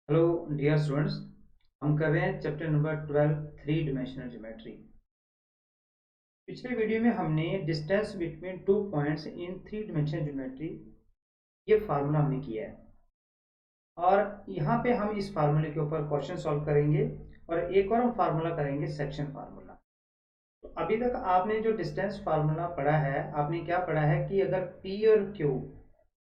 Hello dear students. हम कर रहे हैं chapter number 12 three dimensional geometry. पिछले वीडियो में हमने distance between two points in three dimensional geometry ये फार्मूला हमने किया है और यहाँ पे हम इस फार्मूले के ऊपर क्वेश्चन सॉल्व करेंगे और एक और हम फार्मूला करेंगे सेक्शन फार्मूला। तो अभी तक आपने जो डिस्टेंस फार्मूला पढ़ा है, आपने क्या पढ़ा है कि अगर पी और क्यू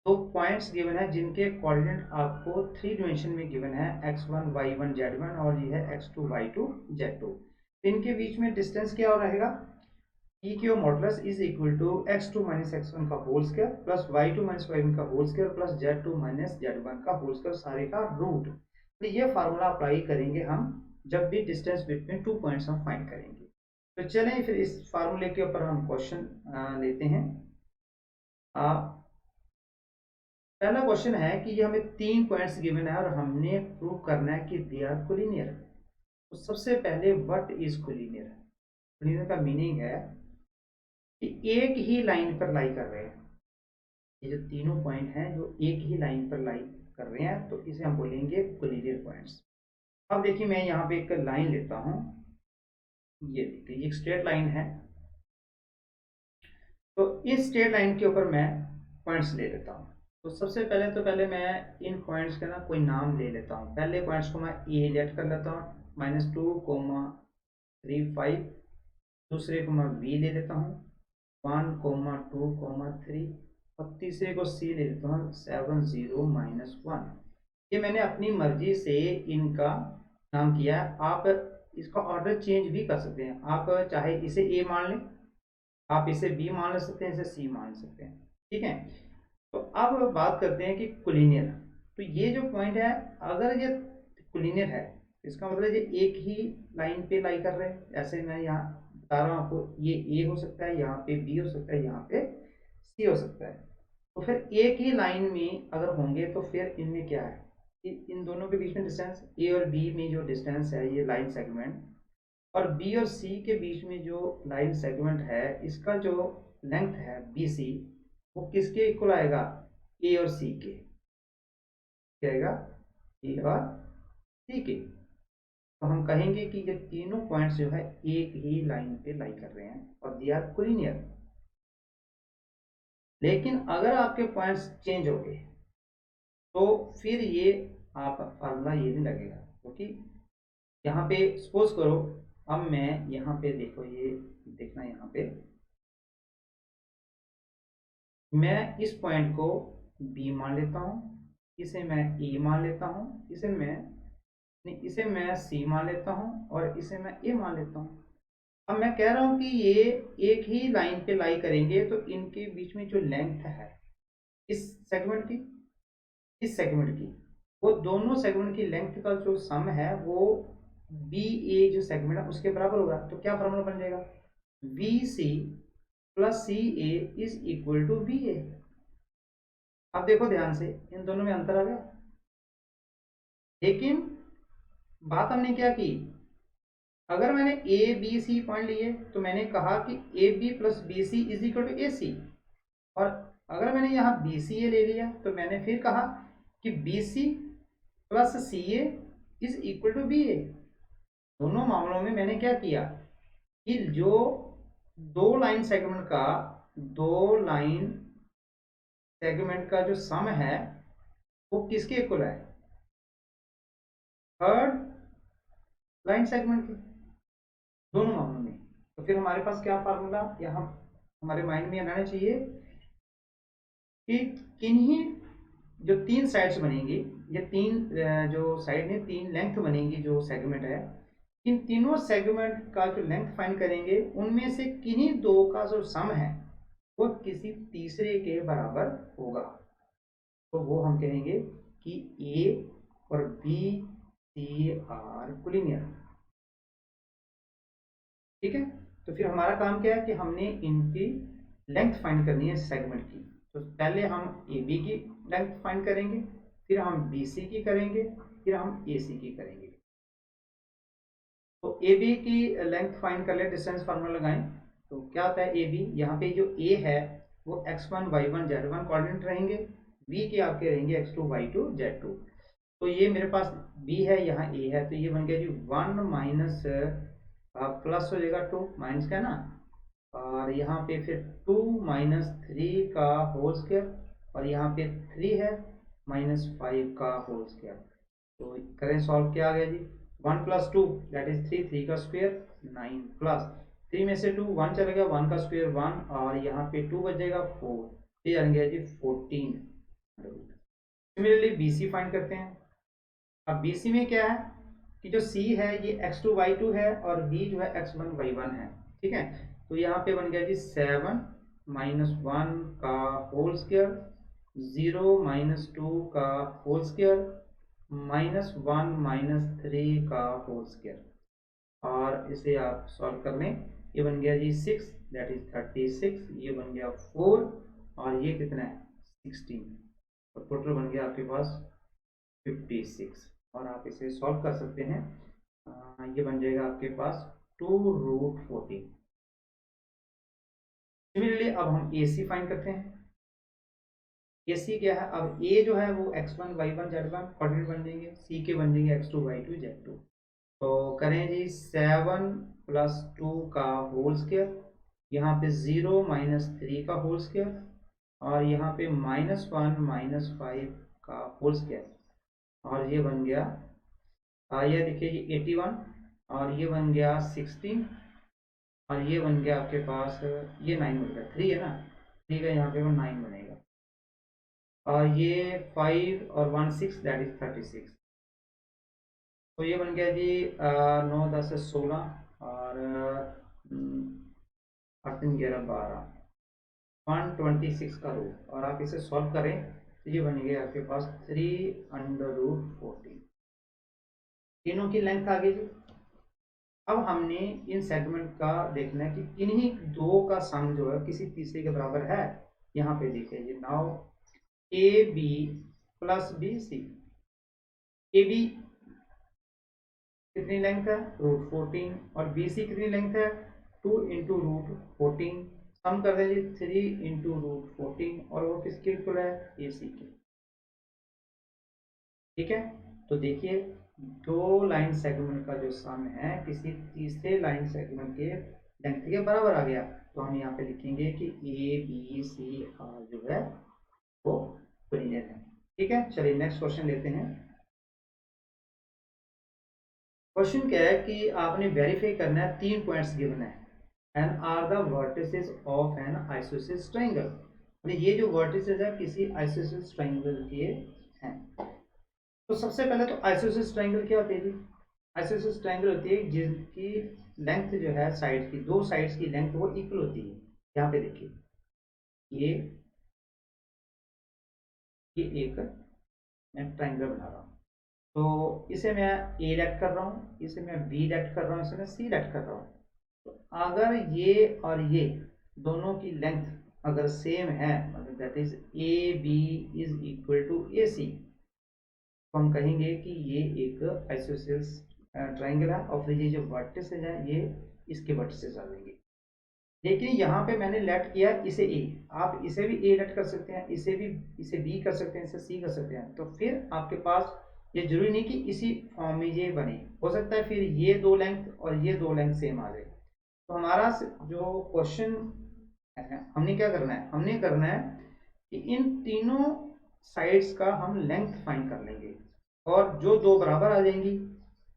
दो पॉइंट्स गिवन है जिनके कोऑर्डिनेट आपको थ्री डिमेंशन में गिवन है x1 y1 z1 और ये है x2 y2 z2। इनके बीच में डिस्टेंस क्या हो रहेगा, P Q modulus is equal to x2 minus x1 का whole square plus y2 minus y1 का whole square plus z2 minus z1 का होल स्क्वायर सारे का रूट। तो ये फार्मूला अप्लाई करेंगे हम जब भी डिस्टेंस बिटवीन टू पॉइंट्स हम फाइंड करेंगे। तो चलें फिर इस फार्मूले के ऊपर हम क्वेश्चन लेते हैं। पहला क्वेश्चन है कि ये हमें तीन पॉइंट्स गिवन है और हमने प्रूव करना है कि दे आर कोलिनियर। तो सबसे पहले व्हाट इज कोलिनियर। कोलिनियर का मीनिंग है कि एक ही लाइन पर लाई कर रहे हैं। ये जो तीनों पॉइंट हैं जो एक ही लाइन पर लाई कर रहे हैं तो इसे हम बोलेंगे कोलिनियर पॉइंट्स। अब देखिए मैं यहाँ पे एक लाइन लेता हूँ, ये देखिए एक स्ट्रेट लाइन है। तो इस स्ट्रेट लाइन के ऊपर मैं पॉइंट्स ले लेता हूँ। तो सबसे पहले मैं इन पॉइंट्स का ना कोई नाम ले लेता हूँ। पहले पॉइंट्स को मैं ए लेट कर लेता हूँ -2,3,5। दूसरे को मैं बी ले लेता हूँ 1,2,3 और तीसरे को सी ले लेता हूँ 7,0 -1। ये मैंने अपनी मर्जी से इनका नाम किया है। आप इसका ऑर्डर चेंज भी कर सकते हैं। आप चाहे इसे ए मान लें, आप इसे बी मान ले सकते हैं, इसे सी मान सकते हैं। ठीक है। तो अब बात करते हैं कि कोलिनियर। तो ये जो पॉइंट है अगर ये कोलिनियर है इसका मतलब ये एक ही लाइन पे लाई कर रहे हैं। ऐसे मैं यहाँ बता रहा हूँ आपको, ये ए हो सकता है, यहाँ पे बी हो सकता है, यहाँ पे सी हो सकता है। तो फिर एक ही लाइन में अगर होंगे तो फिर इनमें क्या है, इन दोनों के बीच में डिस्टेंस ए और बी में जो डिस्टेंस है ये लाइन सेगमेंट, और बी और सी के बीच में जो लाइन सेगमेंट है इसका जो लेंथ है बी सी वो किसके इक्वल आएगा, ए और सी के। क्या आएगा, ए और सी के। तो हम कहेंगे कि ये तीनों पॉइंट्स जो है एक ही लाइन पे लाई कर रहे हैं और दे आर कोलिनियर। लेकिन अगर आपके पॉइंट्स चेंज हो गए तो फिर ये आप फार्मूला ये नहीं लगेगा, क्योंकि यहाँ पे सपोज करो, अब मैं यहाँ पे देखो, ये देखना यहाँ पे मैं इस पॉइंट को बी मान लेता हूँ, इसे मैं ए मान लेता हूँ, इसे मैं सी मान लेता हूँ और इसे मैं ए मान लेता हूँ। अब मैं कह रहा हूँ कि ये एक ही लाइन पे लाई करेंगे तो इनके बीच में जो लेंथ है इस सेगमेंट की, इस सेगमेंट की, वो दोनों सेगमेंट की लेंथ का जो सम है वो बी ए जो सेगमेंट है उसके बराबर होगा। तो क्या फॉर्मूला बन जाएगा, B C plus C A is equal to B A. अब देखो ध्यान से, इन दोनों में अंतर आ गया। लेकिन बात हमने क्या की, अगर मैंने ए बी सी पॉइंट लिए तो मैंने कहा कि A B plus B C is equal to A C, और अगर मैंने यहाँ बी सी ए ले लिया तो मैंने फिर कहा कि B C plus C A is equal to B A. दोनों मामलों में मैंने क्या किया कि जो दो लाइन सेगमेंट का जो सम है वो किसके इक्वल है, थर्ड लाइन सेगमेंट के, दोनों मामलों में। तो फिर हमारे पास क्या फार्मूला यहाँ हमारे माइंड में आना चाहिए कि किन्हीं जो तीन साइड्स बनेंगी, ये तीन जो साइड में तीन लेंथ बनेंगी जो सेगमेंट है, इन तीनों सेगमेंट का जो लेंथ फाइंड करेंगे उनमें से किन्हीं दो का जो सम है वो किसी तीसरे के बराबर होगा। तो वो हम कहेंगे कि ए और बी सी आर कोलिनियर। ठीक है। तो फिर हमारा काम क्या है कि हमने इनकी लेंथ फाइंड करनी है सेगमेंट की। तो पहले हम ए बी की लेंथ फाइंड करेंगे, फिर हम बी सी की करेंगे, फिर हम ए सी की करेंगे। तो ए बी की लेंथ फाइंड कर ले, डिस्टेंस फार्मूला लगाएं। तो क्या होता है ए बी, यहाँ पे जो ए है वो x1 y1 z1 कोऑर्डिनेट रहेंगे, बी के आपके रहेंगे x2 y2 z2। तो ये मेरे पास b है, यहाँ a है, तो ये बन गया जी 1 माइनस प्लस हो जाएगा 2 माइनस का ना, और यहाँ पे फिर 2 माइनस 3 का होल स्क्वायर, और यहाँ पे 3 है माइनस 5 का होल स्क्वायर। तो करें सॉल्व, क्या आ गया जी 1 प्लस 2 दैट इज 3, 3 का स्क्वायर 9 प्लस 3 में से 2 1 चला गया, 1 का स्क्वायर 1, और यहाँ पे 2 बचेगा 4, ये आ गया जी 14। सिमिलरली BC फाइंड करते हैं। अब BC में क्या है कि जो C है ये x2 y2 है और B जो है x1 y1 है, ठीक है। तो यहाँ पे बन गया जी 7 माइनस 1 का होल स्क्वायर, 0 माइनस 2 का होल स्क्वायर, माइनस 1 माइनस 3 का होल स्क्वायर, और इसे आप सॉल्व कर लें, ये बन गया जी 6 दैट इज 36, ये बन गया 4, और ये कितना है 16, और टोटल बन गया आपके पास 56, और आप इसे सॉल्व कर सकते हैं। ये बन जाएगा आपके पास 2√14। सिमिलरली अब हम AC फाइंड करते हैं। AC क्या है, अब A जो है वो x1 y1 z1 कोऑर्डिनेट बन जाएंगे, C के बन जाएंगे x2 y2 z2। तो करें जी 7 प्लस 2 का होल स्क्वायर, यहाँ पे 0 माइनस 3 का होल स्क्वायर, और यहाँ पे माइनस 1 माइनस 5 का होल स्क्वायर, और ये बन गया ये देखिए ये 81, और ये बन गया 16, और ये बन गया आपके पास ये 9 बन गया, 3 है ना, 3 का यहाँ पे वो 9 बनेगा, और ये 5 और 1 6 दैट इज 36। तो ये बन गया जी 9 10 16, और 8 3 11 12, 126 का रूट, और आप इसे सॉल्व करें तो ये बन गया आपके पास 3√14। तीनों की लेंथ आ गई जी। अब हमने इन सेगमेंट का देखना है कि किन्हीं दो का सम जो है किसी तीसरे के बराबर है। यहाँ पे देखिए जी, now AB plus BC, AB कितनी लेंथ है √14, और BC कितनी लेंथ है 2 इंटू √14, सम कर देंगे 3 इंटू √14, और वो किसके इक्वल है AC के, ठीक है। तो देखिए दो लाइन सेगमेंट का जो सम है किसी तीसरे लाइन सेगमेंट के लेंथ के बराबर आ गया, तो हम यहाँ पे लिखेंगे कि ABCR जो है वो कोऑर्डिनेट है, ठीक है। चलिए नेक्स्ट क्वेश्चन लेते हैं। क्वेश्चन क्या है कि आपने वेरीफाई करना है 3 पॉइंट्स गिवन है, and are the vertices of an isosceles triangle. ये जो वर्टिसेस है किसी आइसोसेलेस ट्रायंगल के हैं। तो सबसे पहले तो आइसोसेलेस ट्रायंगल क्या होती है जी, आइसोसेलेस ट्रायंगल होती है जिसकी लेंथ जो है साइड की, दो साइड्स की लेंथ वो इक्वल होती है। यहाँ पे देखिए ये एक मैं ट्रायंगल बना रहा हूँ, तो इसे मैं A लेट कर रहा हूँ, इसे मैं B लेट कर रहा हूँ, इसे मैं C लेट कर रहा हूँ। तो अगर ये और ये दोनों की लेंथ अगर सेम है, मतलब that is AB is equal to AC, तो हम कहेंगे कि ये एक आइसोसेलेस ट्रायंगल है, और फिर ये जो वर्टिसेस हैं ये इसके वर्टिसेस आ जाएंगे। लेकिन यहाँ पे मैंने लेट किया इसे A, आप इसे भी A लेट कर सकते हैं, इसे B कर सकते हैं, इसे C कर सकते हैं। तो फिर आपके पास ये जरूरी नहीं कि इसी फॉर्म में ये बने, हो सकता है फिर ये दो लेंथ और ये दो लेंथ सेम आ जाए। तो हमारा जो क्वेश्चन है हमने क्या करना है, हमने करना है कि इन तीनों साइड्स का हम लेंथ फाइंड कर लेंगे, और जो दो बराबर आ जाएंगी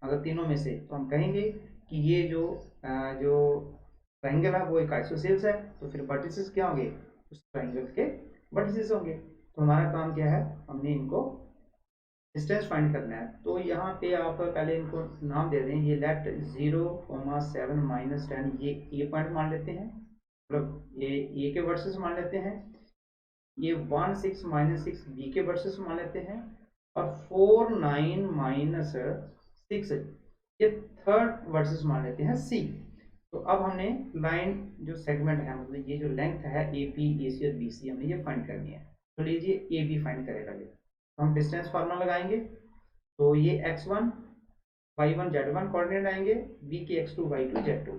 अगर तीनों में से, तो हम कहेंगे कि ये जो ट्रायंगल है वो एक आइसोसेलेस है, तो फिर वर्टिसेस क्या होंगे उस ट्रायंगल के वर्टिसेस होंगे। तो हमारा काम क्या है, हमने इनको डिस्टेंस फाइंड करना है। तो यहाँ पे आप पहले इनको नाम दे दें, ये लेट 0, 7 माइनस 10 ये A पॉइंट मान लेते हैं, मतलब ये A के वर्सेस मान लेते हैं, ये 1 6 माइनस 6 B के वर्सेस मान लेते हैं, और 4 9 माइनस 6 ये थर्ड वर्सेस मान लेते हैं C। तो अब हमने लाइन जो सेगमेंट है, मतलब ये जो लेंथ है AP AC और BC हमने ये फाइंड करनी है। तो लीजिए AB फाइंड करेगा ये, तो हम डिस्टेंस फार्मूला लगाएंगे, तो ये x1 y1 z1 कोऑर्डिनेट आएंगे, b के x2 y2 z2।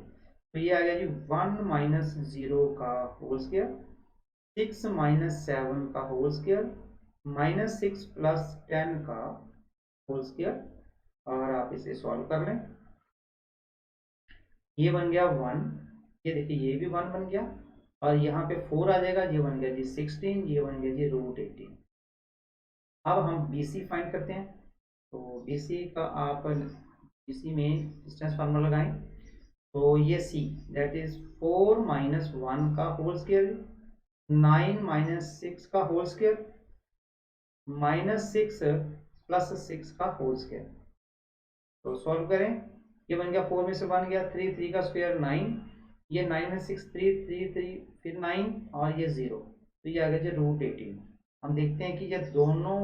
तो ये आ गया जी 1 माइनस 0 का होल स्क्वायर, 6 माइनस 7 का होल स्क्वायर, माइनस 6 प्लस 10 का होल स्क्वायर, और आप इसे सॉल्व कर लें। ये बन गया 1, ये देखिए ये भी 1 बन गया, और यहाँ पे 4 आ जाएगा, ये बन गया जी 16, ये बन गया जी रूट 18। अब हम BC फाइंड करते हैं। तो BC का आप BC में डिस्टेंस फार्मूला लगाएं। तो ये C दैट इज 4 माइनस 1 का होल स्क्वायर, 9 माइनस 6 का होल स्क्वायर, माइनस 6 प्लस 6 का होल स्क्वायर। तो सॉल्व करें, ये बन गया 4 में से 1 गया, 3, 3 का स्क्वायर 9, ये 9 में 6, 3, 3, 3, फिर 9 और ये 0, तो ये आ गया जी रूट 18। हम देखते हैं कि ये दोनों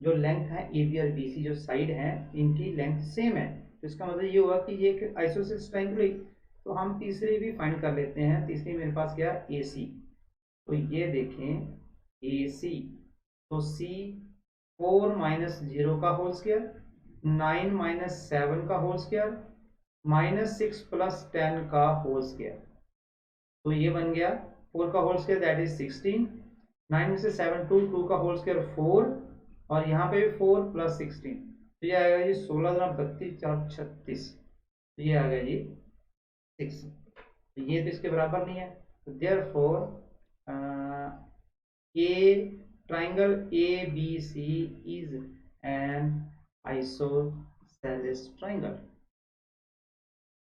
जो लेंथ है AB और BC जो साइड है इनकी लेंथ सेम है, तो इसका मतलब ये हुआ कि ये एक आइसोसेलेस ट्रायंगल हुई। तो हम तीसरी भी फाइंड कर लेते हैं। तीसरी मेरे पास क्या है AC, तो ये देखें AC, तो C 4 माइनस 0 का होल स्क्वायर, 9 माइनस 7 का होल स्क्वायर, माइनस 6 प्लस 10 का होल स्क्वायर। तो ये बन गया 4 का होल स्क्वायर दैट इज 16, 9 में से 7 2 का होल स्क्वायर 4, और यहाँ पे भी 4 प्लस 16, तो ये आएगा जी 16 गुना 32 4 36, तो ये आ गया जी 6। तो ये तो इसके बराबर नहीं है, तो therefore A triangle ABC is an isosceles triangle,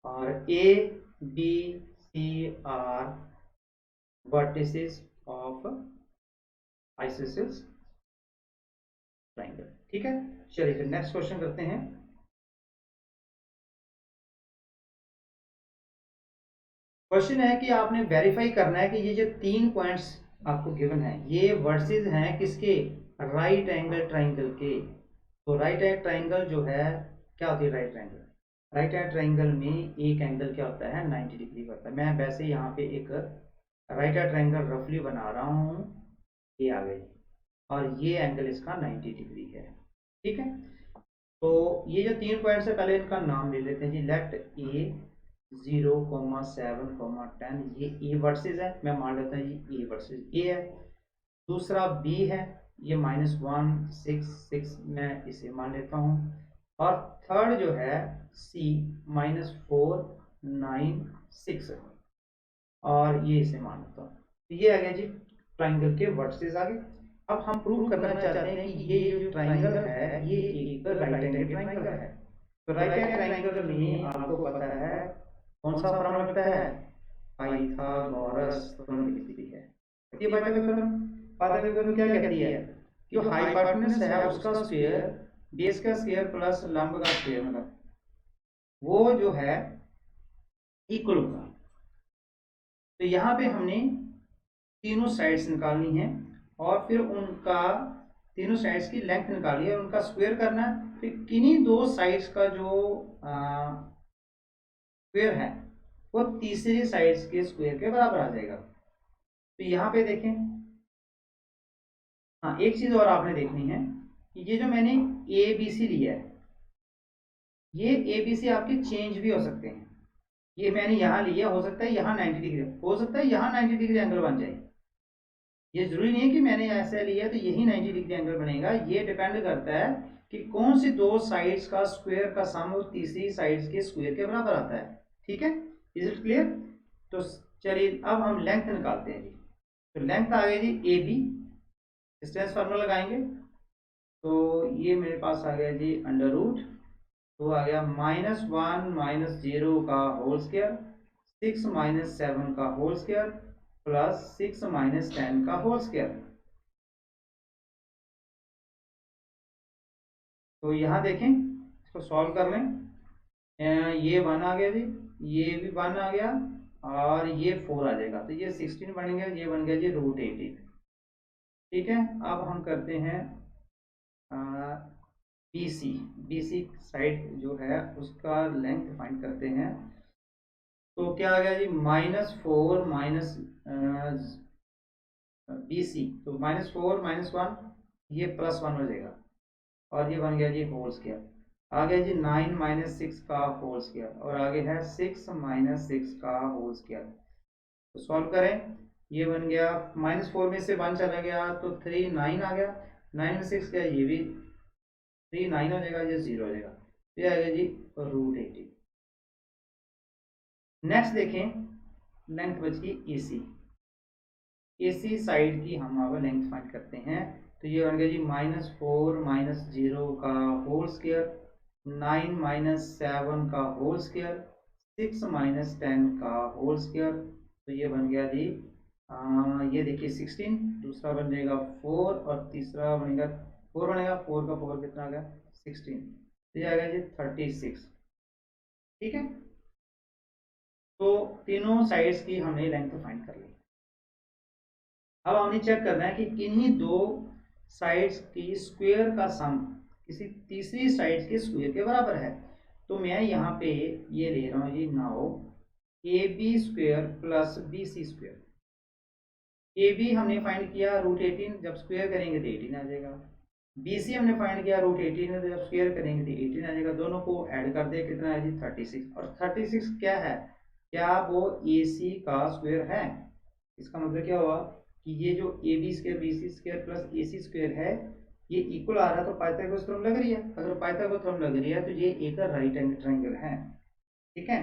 और ABC are vertices of isosceles triangle। ठीक है, चलिए फिर नेक्स्ट क्वेश्चन करते हैं। क्वेश्चन है कि आपने वेरीफाई करना है कि ये जो 3 पॉइंट्स आपको गिवन है ये वर्सेस हैं किसके, राइट एंगल ट्राइंगल के। तो राइट एंगल ट्राइंगल जो है, क्या होती है right triangle, right angle triangle में एक एंगल क्या होता है 90 डिग्री होता है। मैं वैसे यहाँ पे एक राइट एंगल ट्राइंगल रफली बना रहा हूँ, ये आ गई, और ये एंगल इसका 90 डिग्री है। ठीक है, तो ये जो 3 पॉइंट्स है पहले इनका नाम ले लेते हैं जी। लेट A 0, 7, 10, ये A वर्सेस है, मैं मान लेता हूँ ये A वर्सेस A है। दूसरा B है, ये -1 6 6, मैं इसे मान लेता हूँ। और थर्ड जो है C -4 9 6, और ये इसे मान लेता हूँ। तो ये आ गया जी ट्राइंगल के वर्सेस आ गए। अब हम प्रूव करना चाहते हैं कि ये जो ट्राइंगल है ये एक राइट एंगल ट्राइंगल है। तो राइट एंगल ट्राइंगल में आपको पता है कौन सा फॉर्मूला लगता है, पाइथागोरस थ्योरम लिखती है। ये पाइथागोरस थ्योरम, पाइथागोरस थ्योरम क्या कहती है, जो हाइपोटेन्यूज है उसका स्क्वायर बेस का स्क्वायर प्लस लंब का स्क्वायर, मतलब वो जो है इक्वल होगा। तो यहाँ पे हमने तीनों साइड्स निकालनी है, और फिर उनका तीनों साइड्स की लेंथ निकाली है, उनका स्क्वायर करना है। फिर किन्हीं दो साइड्स का जो स्क्वायर है वो तीसरी साइड्स के स्क्वायर के बराबर आ जाएगा। तो यहाँ पे देखें, हाँ एक चीज और आपने देखनी है कि ये जो मैंने ABC लिया है, ये ABC आपके चेंज भी हो सकते हैं। ये मैंने यहाँ लिया, हो सकता है यहाँ 90 डिग्री, हो सकता है यहाँ 90 डिग्री एंगल बन जाए। ये जरूरी नहीं है कि मैंने ऐसा लिया तो यही 90 डिग्री एंगल बनेगा। ये डिपेंड करता है कि कौन सी दो साइड्स का स्क्वायर का सम वो तीसरी साइड्स के स्क्वायर के बराबर आता है। ठीक है, इज इट क्लियर। तो चलिए अब हम लेंथ निकालते हैं जी। तो लेंथ आ गई जी AB, डिस्टेंस फार्मूला लगाएंगे। तो ये मेरे पास आ गया जी अंडर रूट, तो आ गया -1 -0 का होल स्क्वायर, 6 -7 का होल स्क्वायर प्लस 6 -10 का होल स्क्वायर। तो यहाँ देखें, इसको सॉल्व कर लें। ये 1 आ गया जी, ये भी 1 आ गया, और ये 4 आ जाएगा, तो ये 16 बन गया, ये बन गया जी रूट 18। ठीक है, अब हम करते हैं BC साइड जो है उसका लेंथ फाइंड करते हैं। तो क्या आ गया जी -4 माइनस BC, तो -4 -1, ये +1 हो जाएगा, और ये बन गया जी होल स्क्वायर। आगे जी 9 -6 का होल स्क्वायर, और आगे है 6 -6 का होल स्क्वायर। तो सॉल्व करें, ये बन गया -4 में से 1 चला गया तो 3 9 आ गया, 9 में 6 गया, ये भी तो ये 9 हो जाएगा, ये 0 हो जाएगा, तो ये आएगा जी √18। नेक्स्ट देखें, लेंथ बची AC। AC साइड की हम अब लेंथ फाइंड करते हैं, तो ये बन गया जी -4 - 0 का होल स्क्वायर, 9 - 7 का होल स्क्वायर, 6 - 10 का होल स्क्वायर, तो ये बन गया जी ये देखिए 16, दूसरा बन जाएगा 4 और तीसरा बनेगा 4 बनेगा, 4 का 4 कितना आ गया 16, तो ये आएगा जी 36। ठीक है, तो तीनों साइड्स की हमने लेंथ फाइंड कर ली। अब हमने चेक करना है कि किन्हीं दो साइड्स की स्क्वायर का सम किसी तीसरी साइड के स्क्वायर के बराबर है। तो मैं यहाँ पे ये ले रहा हूँ जी, now AB square plus BC square. AB हमने फाइंड किया √18, जब स्क्वायर करेंगे तो 18 आ जाएगा। BC हमने फाइंड किया √18 तो जब स्क्वायर करेंगे तो 18 आ जाएगा। दोनों को ऐड कर दे, कितना है जी 36। और 36 क्या है, क्या वो AC का स्क्वायर है? इसका मतलब क्या हुआ कि ये जो AB square BC square plus AC square है, ये इक्वल आ रहा है, तो पाइथागोरस थ्योरम लग रही है। अगर पाइथागोरस थ्योरम लग रही है तो ये एक राइट एंगल ट्रायंगल है। ठीक है,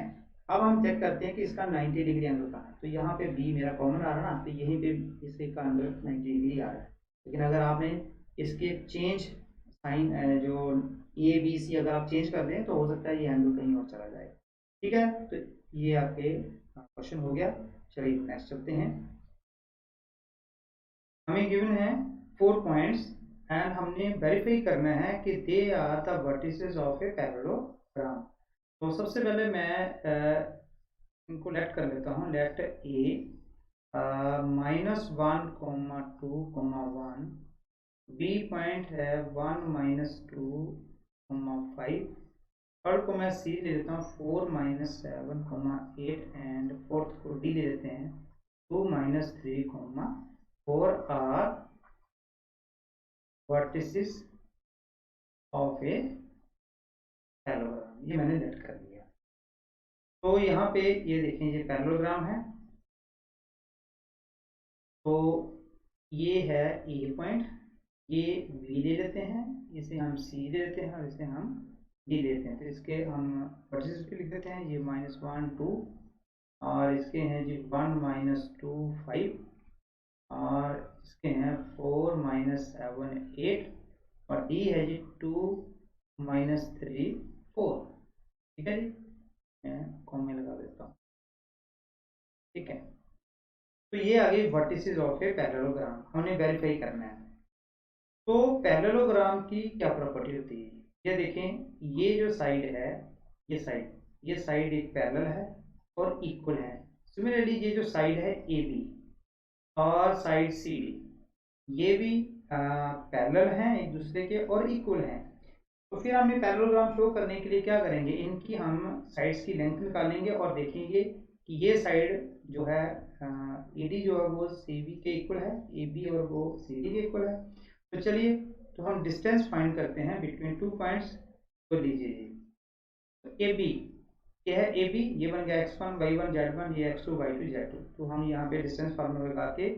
अब हम चेक करते हैं कि इसका 90 डिग्री एंगल कहाँ है। तो यहाँ पे B मेरा कॉमन आ रहा है ना, तो यहीं पे इसके का एंगल 90 डिग्री आ रहा है। लेकिन अगर आपने इसके चेंज साइन जो ABC अगर आप चेंज कर दें तो हो सकता है ये एंगल कहीं और चला जाए। ठीक है, तो ये आपके क्वेश्चन हो गया। चलिए नेक्स्ट चलते हैं। हमें गिवन है 4 पॉइंट्स एंड हमने वेरीफाई करना है कि they are the vertices of a parallelogram. तो सबसे पहले मैं इनको लेट कर लेता हूँ। लेट A -1, -2, 1, B पॉइंट है 1, -2, 5, थर्ड को मैं C ले लेता हूँ 4, -7, 8 एंड फोर्थ को D ले लेते हैं 2, -3, 4 are vertices of a parallelogram. ये मैंने लेट कर दिया। तो यहाँ पे ये देखें, ये पैरेललोग्राम है। तो ये है A पॉइंट, ये B ले लेते हैं, इसे हम C ले लेते हैं और इसे हम D लेते हैं। तो इसके हम वर्टिसेस भी लिख देते हैं, ये -1, 2 और इसके हैं जी 1, -2, 5 और इसके हैं 4, -7, 8 और D है जी 2, -3, 4। ठीक है जी, मैं कॉमा लगा देता हूँ। ठीक है, तो ये आ गई वर्टिसेस ऑफ ए पैरेललोग्राम, हमने वेरीफाई करना है। तो पैरेललोग्राम की क्या प्रॉपर्टी होती है, ये देखें, ये जो साइड है, ये साइड एक पैरेलल है और इक्वल है। सिमिलरली ये जो साइड है AB और साइड CD, ये भी पैरेलल हैं एक दूसरे के और इक्वल हैं। तो फिर हमने पैरेललोग्राम शो करने के लिए क्या करेंगे, इनकी हम साइड्स की लेंथ निकालेंगे और देखेंगे कि ये साइड जो है AD जो है वो CB के इक्वल है, AB और वो CD के इक्वल है। तो चलिए, तो हम डिस्टेंस फाइंड करते हैं बिटवीन 2 पॉइंट्स। तो लीजिए, तो AB, ये है AB, ये बन गया x1 y1 z1, ये x2 y2 z2। तो हम यहाँ पे डिस्टेंस फार्मूला लगा के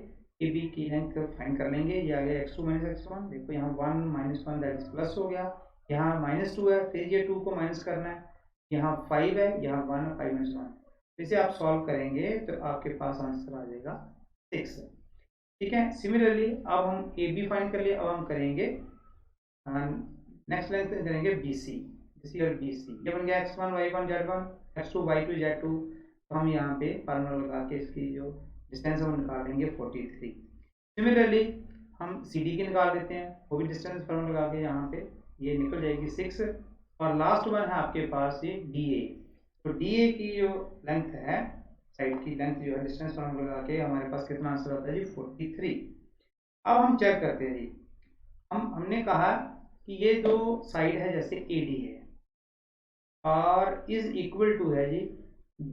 AB की लेंथ फाइंड कर लेंगे। ये आ गया x2 - x1, देखो यहाँ 1 - 1 दैट इज प्लस हो गया, यहाँ -2 है, फिर ये 2 को माइनस करना है, यहाँ 5 है, यहाँ 1 है, 5 - 1। इसे आप सॉल्व करेंगे तो आपके पास आंसर आ जाएगा 6। ठीक है, सिमिलरली अब हम AB फाइंड कर लिए, अब हम करेंगे नेक्स्ट लेंथ करेंगे BC और BC। ये बन गया x1 y1 z1, x2 y2 z2। तो हम यहाँ पे फार्मूला लगा के इसकी जो डिस्टेंस है वो निकाल देंगे 43। सिमिलरली हम CD की निकाल देते हैं, वो भी डिस्टेंस फार्मूला लगा के यहाँ पे ये निकल जाएगी 6। और लास्ट वन है आपके पास ये DA। तो DA की जो लेंथ है, साइड की लेंथ जो है, डिस्टेंस फार्मूला लगा के हमारे पास कितना आंसर आता है जी 43। अब हम चेक करते हैं जी, हमने कहा कि ये जो साइड है जैसे AD है और इज इक्वल टू है जी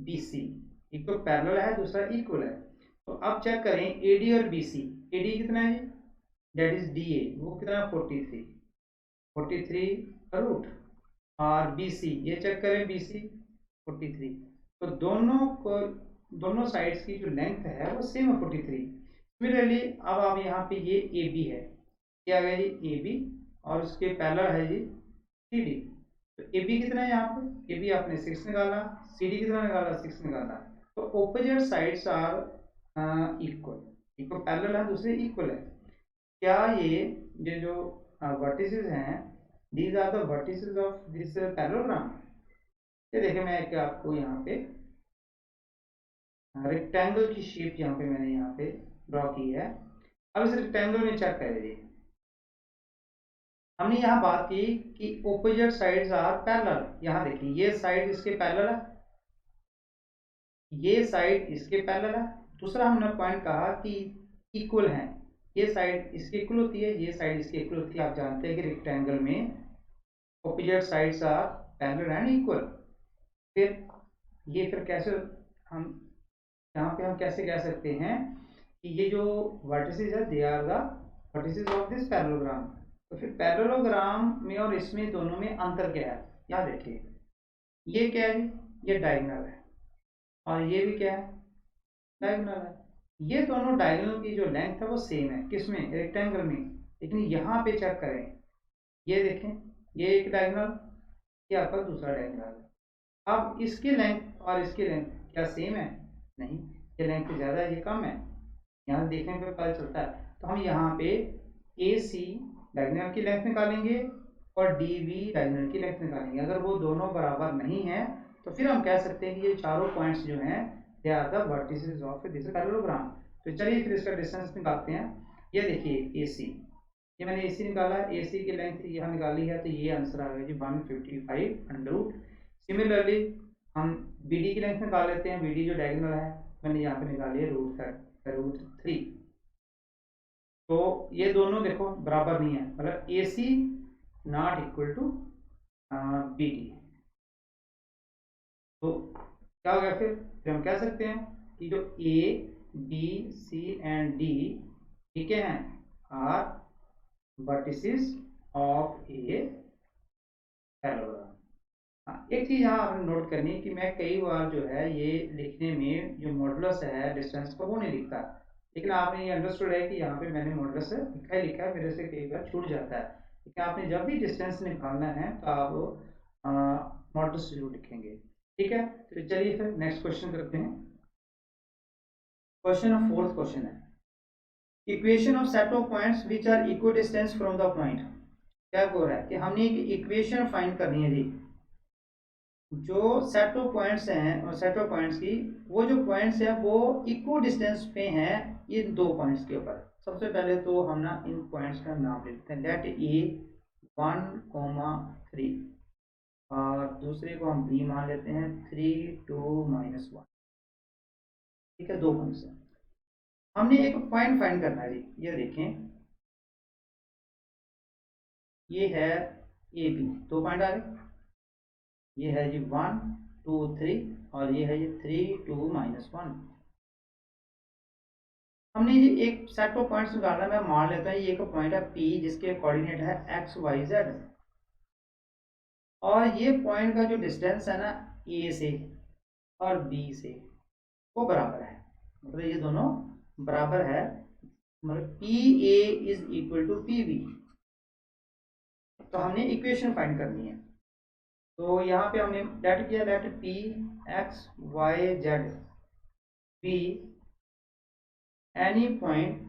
BC, एक तो पैरेलल है दूसरा इक्वल है। तो अब चेक करें AD और BC, AD कितना है जी, दैट इज DA, वो कितना 43 रूट, और BC ये चेक करें BC 43। तो दोनों साइड्स की जो लेंथ है वो सेम है 43। सिमिलरली अब आप यहाँ पे ये AB है, क्या आ गया जी AB और उसके पैरेलल है जी सी डी। तो ए बी कितना है यहाँ पे, ए बी आपने 6 निकाला, सी डी कितना निकाला, 6 निकाला। तो ऑपोजिट साइड्स आर इक्वल, एक पैरेलल है, दूसरे इक्वल है। क्या ये जो वर्टिसेस हैं, these are the vertices of this parallelogram. ये देखिए मैं क्या आपको यहाँ पे रेक्टेंगल की शेप यहाँ पे मैंने यहाँ पे ड्रॉ की है। अब इस रेक्टेंगल में चेक करिए, हमने यहाँ बात की कि ऑपोजिट साइड्स आर पैरेलल। यहाँ देखिए ये साइड इसके पैरेलल है, ये साइड इसके पैरेलल है। दूसरा हमने पॉइंट कहा कि इक्वल है, ये साइड इसके इक्वल होती है, ये साइड इसके इक्वल होती है। आप जानते हैं कि रेक्टेंगल में opposite sides are parallel and equal. फिर कैसे हम यहाँ पे हम कैसे कह सकते हैं कि ये जो वर्टिसेस है they are the vertices of this parallelogram. तो फिर पैरेललोग्राम में और इसमें दोनों में अंतर क्या है, यहाँ देखिए ये क्या है, ये डायगोनल है और ये भी क्या है, डायगोनल है। ये दोनों डायगोनल की जो लेंथ है वो सेम है, किसमें, रेक्टेंगल में। लेकिन यहाँ पे चेक करें, ये देखें, ये एक डायगोनल, ये आपका दूसरा डायगोनल है। अब इसकी लेंथ और इसकी लेंथ क्या सेम है, नहीं, ये लेंथ ज़्यादा है, ये कम है। यहाँ देखने पे पता चलता है। तो हम यहाँ पे ए सी डायगोनल की लेंथ निकालेंगे और डी बी डायगोनल की लेंथ निकालेंगे। अगर वो दोनों बराबर नहीं है तो फिर हम कह सकते हैं कि ये चारों पॉइंट्स जो हैं they are the vertices of this parallelogram. तो चलिए फिर इसका डिस्टेंस निकालते हैं। ये देखिए ए सी, ये मैंने ए सी निकाला, ए सी की लेंथ यहाँ निकाली है, तो ये आंसर आ गया जी 155 √ सिमिलरली हम बी डी की लेंथ निकाल लेते हैं। बी डी जो डायगोनल है मैंने यहाँ पे निकाली है √3। तो ये दोनों देखो बराबर नहीं है, मतलब A C not equal to B D. तो क्या हो गया, फिर हम कह सकते हैं कि जो A B C and D ठीक है are vertices of a parallelogram. एक चीज यहाँ आपने नोट करनी है कि मैं कई बार जो है ये लिखने में जो मॉडुलस है डिस्टेंस का वो नहीं लिखता, लेकिन आपने ये अंडरस्टूड है कि यहाँ पे मैंने मॉडुलस लिखा है, मेरे से कई बार छूट जाता है। लेकिन आपने जब भी डिस्टेंस निकालना है तो आप मॉडुलस जरूर लिखेंगे, ठीक है। तो चलिए फिर नेक्स्ट क्वेश्चन करते हैं। क्वेश्चन फोर्थ क्वेश्चन है, equation of set of points which are equal distance from the point. क्या बोल रहा है कि हमने एक इक्वेशन फाइंड करनी है जी, जो सेट ऑफ पॉइंट्स हैं और सेट ऑफ पॉइंट्स की वो जो पॉइंट्स हैं वो इक्वल डिस्टेंस पे हैं इन दो पॉइंट्स के ऊपर। सबसे पहले तो हम ना इन पॉइंट्स का नाम लिखते हैं, लेट ए 1,3 और दूसरे को हम बी मान लेते हैं 3, 2, -1। ठीक है, दो पॉइंट्स हैं, हमने एक पॉइंट फाइंड करना है जी। ये देखें, ये है ए बी, दो पॉइंट आ रहे, ये है जी 1, 2, 3 और ये है जी 3, 2, -1। हमने ये एक सेट ऑफ पॉइंट्स निकालना, मैं मान लेता हूँ ये एक पॉइंट है P जिसके कोऑर्डिनेट है x, y, z और ये पॉइंट का जो डिस्टेंस है ना A से और B से वो बराबर है, मतलब ये दोनों बराबर है, मतलब PA is equal to PB। तो हमने इक्वेशन फाइंड करनी है। तो यहाँ पे हमने लेट किया, late P x y z be any point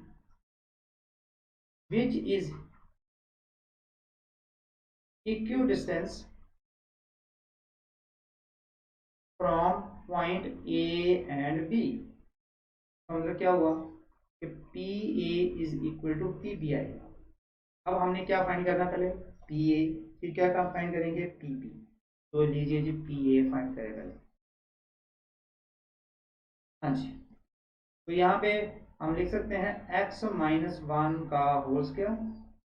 which is equidistant from point A and B। मतलब क्या हुआ कि PA is equal to PB आएगा। अब हमने क्या फाइंड करना, पहले PA, फिर क्या काम फाइंड करेंगे PB। तो लीजिए जी PA फाइंड करें पहले। हाँ जी, तो यहाँ पे हम लिख सकते हैं x -1 का होल स्क्वायर,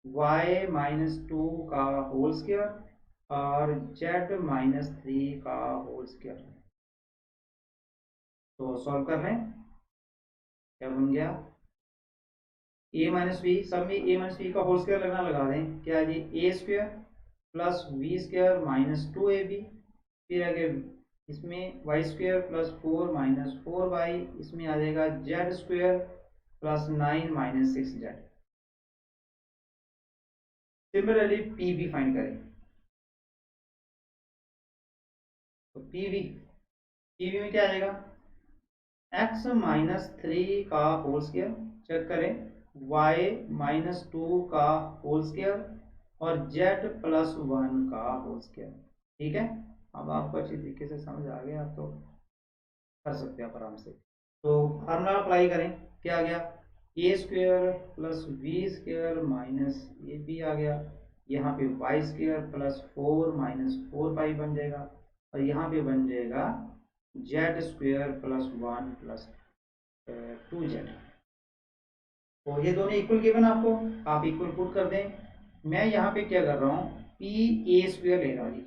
y -2 का होल स्क्वायर और z -3 का होल स्क्वायर। तो सॉल्व कर लें, क्या बन गया, a - b, सब में a - b का होल स्क्वायर लगना लगा दें, क्या जी a² प्लस v² -2ab, फिर आगे इसमें y² प्लस 4 -4y, इसमें आ जाएगा z² plus 9 - 6z। Similarly PB find करें, तो पीवी में क्या आ जाएगा, x माइनस 3 का होल स्क्वायर, चेक करें, y माइनस 2 का होल स्क्वायर और z प्लस 1 का होल स्क्वायर। ठीक है, अब आपको अच्छी तरीके से समझ आ गया तो कर सकते हैं आप आराम से। तो फार्मूला अप्लाई करें, क्या आ गया, A square plus B square minus A B आ गया, यहाँ पे Y square plus 4 minus 4 pi बन जाएगा, और यहाँ पे बन जाएगा Z square plus 1 plus 2z। तो ये दोनों इक्वल गिवन आपको, आप इक्वल पुट कर दें। मैं यहाँ पे क्या कर रहा हूँ, पी ए स्क्वायर ले रहा हूँ जी,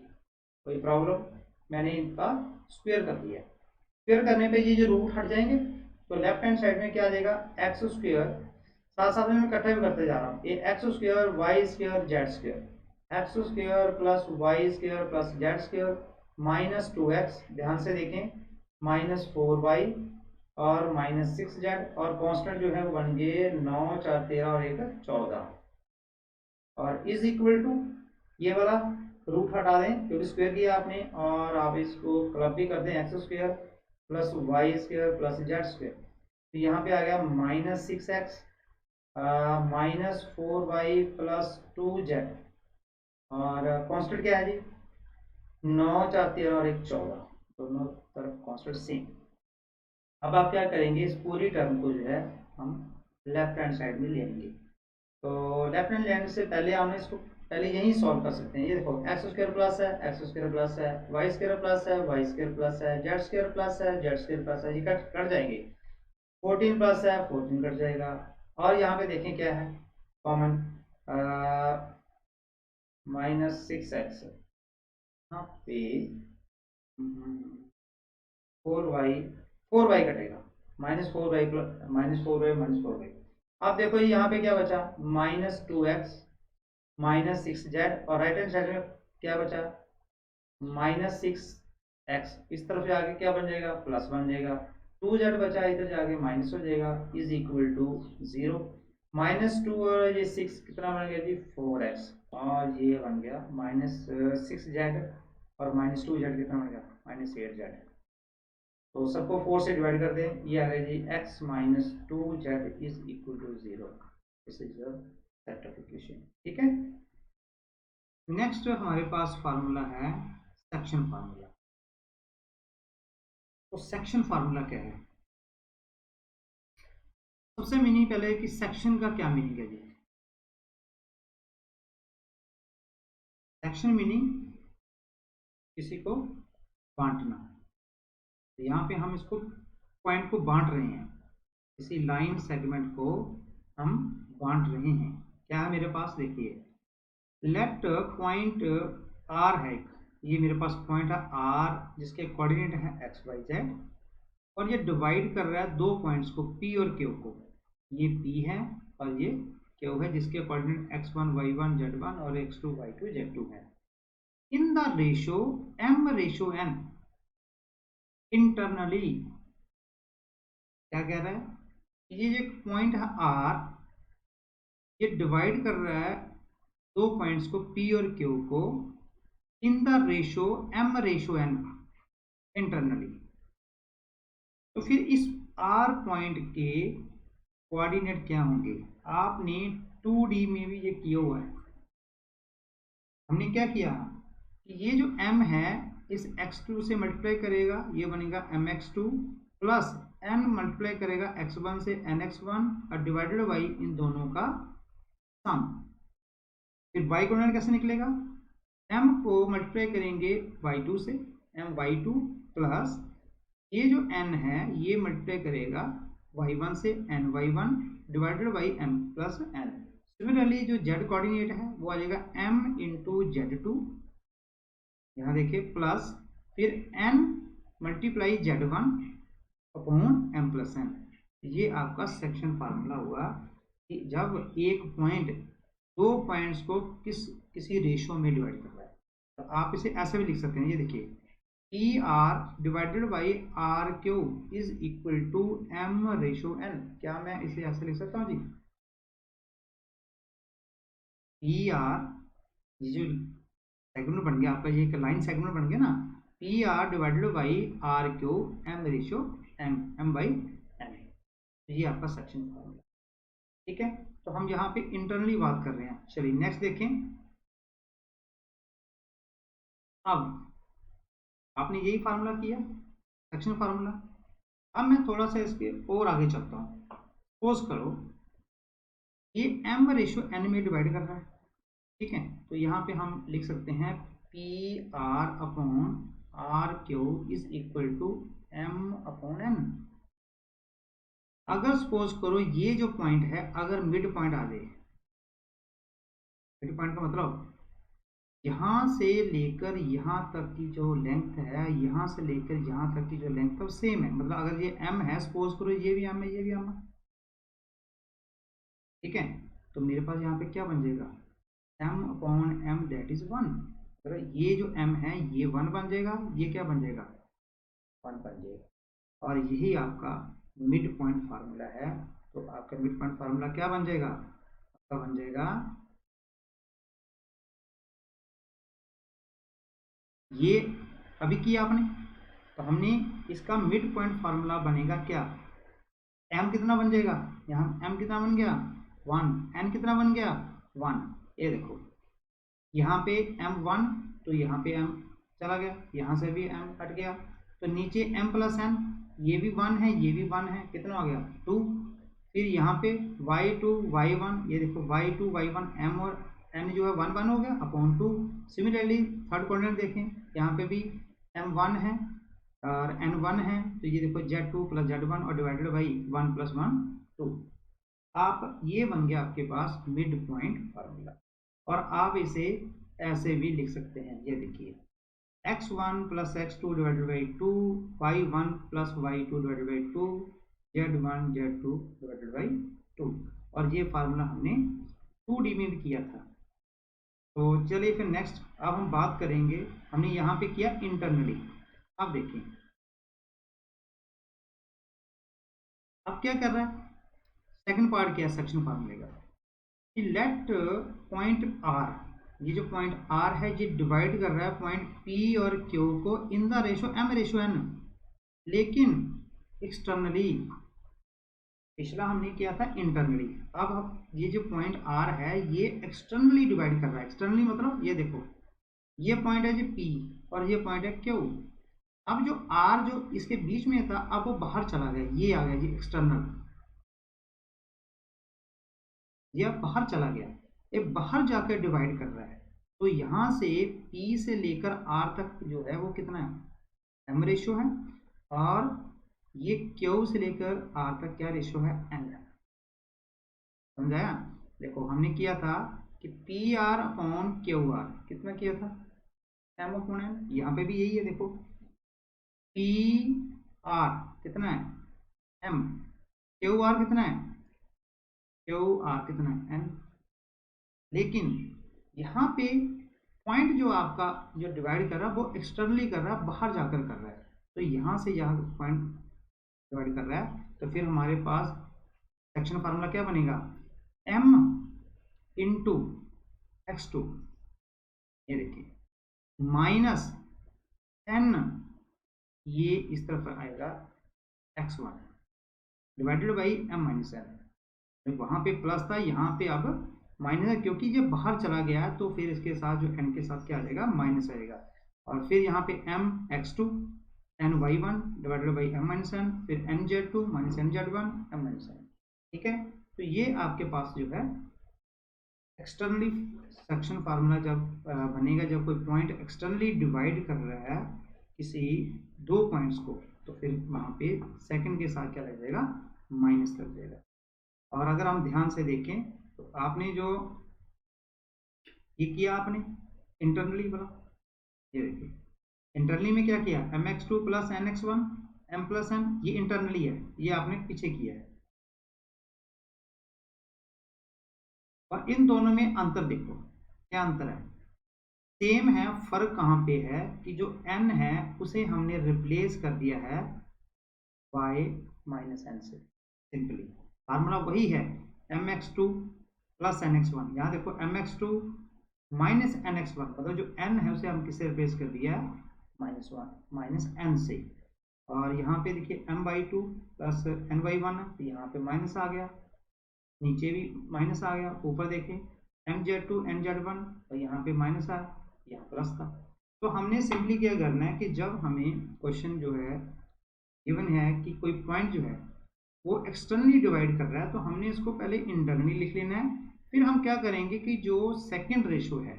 कोई प्रॉब्लम, मैंने इनका स्क्वायर कर दिया। स्क्वायर करने पे ये जो रूट हट जाएंगे, तो लेफ्ट हैंड साइड में क्या आ जाएगा, एक्स स्क्वायर, साथ साथ में मैं इकट्ठा भी करते जा रहा हूँ, ये x square y square z square, x square plus y square plus z square minus 2x, ध्यान से देखें, माइनस 4y और माइनस 6z, और कांस्टेंट जो है वो बन गए 9 4 13 और 1 14, और इज इक्वल टू ये वाला रूट हटा दें क्योंकि स्क्वायर किया आपने, और आप इसको क्लब भी कर दें, x square plus y square plus z square, तो यहाँ पे आ गया minus 6x minus 4y plus 2z, और कांस्टेंट क्या है जी, 9 4 13 और 1 14, दोनों तरफ कांस्टेंट सेम। अब आप क्या करेंगे, इस पूरी टर्म को जो है हम लेफ्ट हैंड साइड में लेंगे। तो लेफ्ट हैंड लेने से पहले हम इसको पहले यही सॉल्व कर सकते हैं। ये देखो, एक्स स्क्वायर प्लस है, एक्स स्क्वायर प्लस है, वाई स्क्वायर प्लस है, वाई स्क्वायर प्लस है, जेड स्क्वायर प्लस है, जेड स्क्वायर प्लस है, ये कट जाएंगे, 14 प्लस है 14 कट जाएगा, और यहाँ पे देखें क्या है कॉमन, माइनस 6x, यहाँ पे 4y कटेगा, -4y प्लस -4y -4y। अब देखो यहाँ पे क्या बचा, -2x -6z, और राइट हैंड साइड में क्या बचा, -6x, इस तरफ आगे क्या बन जाएगा, प्लस बन जाएगा, 2z बचा, इधर जाके माइनस हो जाएगा, इज इक्वल टू 0, -2 और ये 6 कितना बन गया जी, 4x, और ये बन गया -6z, और -2z कितना बन गया, -8z। तो सबको 4 से डिवाइड कर दें, ये आ गया जी x minus 2z is equal to 0। This is the set of equation. ठीक है, नेक्स्ट हमारे पास फार्मूला है सेक्शन फार्मूला। तो सेक्शन फार्मूला क्या है, सबसे मीनिंग पहले कि सेक्शन का क्या मीनिंग है जी। सेक्शन मीनिंग किसी को बांटना, तो यहाँ पे हम इसको पॉइंट को बांट रहे हैं, किसी लाइन सेगमेंट को हम बांट रहे हैं। क्या है मेरे पास, देखिए, लेट पॉइंट आर है, ये मेरे पास पॉइंट है आर जिसके कोऑर्डिनेट है एक्स वाई जेड, और ये डिवाइड कर रहा है दो पॉइंट्स को, पी और क्यू को, ये पी है और ये क्यू है, जिसके कोऑर्डिनेट x1 y1 z1 और x2 y2 z2 है, इन द रेशो m/n। इंटरनली क्या कह रहा है, ये जो पॉइंट है आर, ये डिवाइड कर रहा है दो पॉइंट्स को P और Q को in the ratio m/n internally. तो फिर इस R पॉइंट के कोऑर्डिनेट क्या होंगे, आपने 2D में भी ये किया हुआ है। हमने क्या किया कि ये जो m है इस x2 से मल्टीप्लाई करेगा, ये बनेगा mx2 प्लस n मल्टीप्लाई करेगा x1 से nx1 और डिवाइडेड बाई इन दोनों का सम। फिर y कोऑर्डिनेट कैसे निकलेगा, m को मल्टीप्लाई करेंगे y2 से, m y2 प्लस ये जो n है ये मल्टीप्लाई करेगा y1 से n y1 divided by m plus n। Similarly जो z कोऑर्डिनेट है वो आ जाएगा m इंटू z2, यहाँ देखिए, प्लस फिर n multiply z1 upon m plus n। ये आपका सेक्शन फार्मूला हुआ कि जब एक पॉइंट दो पॉइंट्स को किसी रेशो में डिवाइड कर रहा है, तो आप इसे ऐसे भी लिख सकते हैं, ये देखिए, P R divided by R Q is equal to m/n। क्या मैं इसे ऐसे लिख सकता हूँ जी, पी आर, ये जो सेगमेंट बन गया आपका, ये एक लाइन सेगमेंट बन गया ना, P R divided by R Q m ratio n, m by n, ये आपका सेक्शन फार्मूला। ठीक है, तो हम यहाँ पे इंटरनली बात कर रहे हैं। चलिए नेक्स्ट देखें। अब आपने यही फार्मूला किया सेक्शन फार्मूला। अब मैं थोड़ा सा इसके और आगे चलता हूँ। सपोज करो ये एम रेशियो एन में डिवाइड कर रहा है। ठीक है, तो यहाँ पे हम लिख सकते हैं P R upon R Q is equal to m upon n. अगर सपोज करो ये जो पॉइंट है अगर मिड पॉइंट आ जाए, मिड पॉइंट का मतलब यहाँ से लेकर यहाँ तक की जो लेंथ है, यहाँ से लेकर यहाँ तक की जो लेंथ है वो सेम है, मतलब अगर ये m है, सपोज करो ये भी m है, ये भी m है। ठीक है, तो मेरे पास यहाँ पे क्या बन जाएगा, m upon m that is 1। अगर ये जो m है ये 1 बन जाएगा, ये क्या बन जाएगा 1 बन जाएगा। और यही आपका मिड पॉइंट फार्मूला है। तो आपका मिड पॉइंट फार्मूला क्या बन जाएगा, आपका बन जाएगा ये अभी किया आपने, तो हमने इसका मिड पॉइंट फार्मूला बनेगा क्या, m कितना बन जाएगा, यहाँ m कितना बन गया 1, n कितना बन गया 1। ये देखो यहाँ पे m1, तो यहाँ पे m चला गया, यहाँ से भी m हट गया, तो नीचे m प्लस n, ये भी 1 है, ये भी 1 है, कितना हो गया 2। फिर यहाँ पे y2 y1, ये देखो y2 y1 m और n जो है 1 1 हो गया अपॉन 2। सिमिलरली थर्ड क्वाड्रेंट देखें, यहाँ पे भी m1 है और n1 है, तो ये देखो z2 प्लस z1 और डिवाइडेड बाई 1 प्लस 1 2। आप ये बन गया आपके पास मिड पॉइंट फार्मूला। और आप इसे ऐसे भी लिख सकते हैं, ये देखिए x1 plus x2 divided by 2, y1 plus y2 divided by 2, z1 z2 divided by 2। और ये फार्मूला हमने 2D में भी किया था। तो चलिए फिर नेक्स्ट अब हम बात करेंगे, हमने यहाँ पे किया इंटरनली। अब देखें अब क्या कर रहा है, सेकंड पार्ट क्या है सेक्शन फार्मूले का, कि लेट पॉइंट आर, ये जो पॉइंट आर है ये डिवाइड कर रहा है पॉइंट पी और क्यू को in the ratio m ratio n, लेकिन एक्सटर्नली। पिछला हमने किया था इंटरनली, अब ये जो पॉइंट आर है ये एक्सटर्नली डिवाइड कर रहा है। एक्सटर्नली मतलब ये देखो ये पॉइंट है जो पी और ये पॉइंट है क्यू। अब जो आर जो इसके बीच में था अब वो बाहर चला गया, ये आ गया जी एक्सटर्नल, ये अब बाहर चला गया, ये बाहर जाकर डिवाइड कर रहा है। तो यहाँ से P से लेकर R तक जो है वो कितना है M रेशियो है, और ये Q से लेकर R तक क्या रेशियो है N है। समझाया, देखो हमने किया था कि PR अपॉन QR कितना किया था M अपॉन N, यहाँ पे भी यही है, देखो PR कितना है M, QR कितना है QR कितना है N। लेकिन यहाँ पे पॉइंट जो आपका जो डिवाइड कर रहा है वो एक्सटर्नली कर रहा है, बाहर जाकर कर रहा है। तो यहाँ से यहाँ पॉइंट डिवाइड कर रहा है, तो फिर हमारे पास सेक्शन फार्मूला क्या बनेगा m इंटू x2, ये देखिए माइनस n, ये इस तरफ आएगा x1 divided by m minus n। वहाँ पे प्लस था, यहाँ पे अब माइनस है, क्योंकि जब बाहर चला गया तो फिर इसके साथ जो n के साथ क्या आ जाएगा माइनस आएगा। और फिर यहाँ पे m x2 n y1 divided by m minus n, फिर n z2 minus n z1 m minus n। ठीक है, तो ये आपके पास जो है एक्सटर्नली सेक्शन फार्मूला जब बनेगा, जब कोई पॉइंट एक्सटर्नली डिवाइड कर रहा है किसी दो पॉइंट्स को, तो फिर वहाँ पे सेकंड के साथ क्या लग जाएगा माइनस लग जाएगा। और अगर हम ध्यान से देखें तो आपने जो ये किया आपने इंटरनली बोला, ये देखिए इंटरनली में क्या किया mx2 plus nx1 m plus n, ये इंटरनली है, ये आपने पीछे किया है। और इन दोनों में अंतर देखो, क्या अंतर है, सेम है, फर्क कहाँ पे है कि जो n है उसे हमने रिप्लेस कर दिया है y माइनस n से। सिंपली फार्मूला वही है mx2 प्लस nx1, यहाँ देखो mx2 माइनस nx1, मतलब जो n है उसे हम किससे रिप्लेस कर दिया है -1 माइनस एन से, और यहाँ पे देखिए m/2 प्लस n/1 है, तो यहाँ पे माइनस आ गया, नीचे भी माइनस आ गया, ऊपर देखें mz2 nz1, और यहाँ पे माइनस आया, यहाँ प्लस था। तो हमने सिंपली क्या करना है कि जब हमें क्वेश्चन जो है गिवन है कि कोई पॉइंट जो है वो एक्सटर्नली डिवाइड कर रहा है, तो हमने इसको पहले इंटरनली लिख लेना है। फिर हम क्या करेंगे कि जो सेकंड रेशो है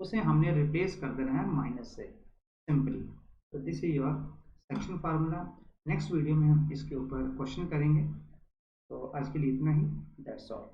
उसे हमने रिप्लेस कर देना है माइनस से, सिंपली। तो this is your section formula. Next video में हम इसके ऊपर क्वेश्चन करेंगे। तो आज के लिए इतना ही, दैट्स ऑल।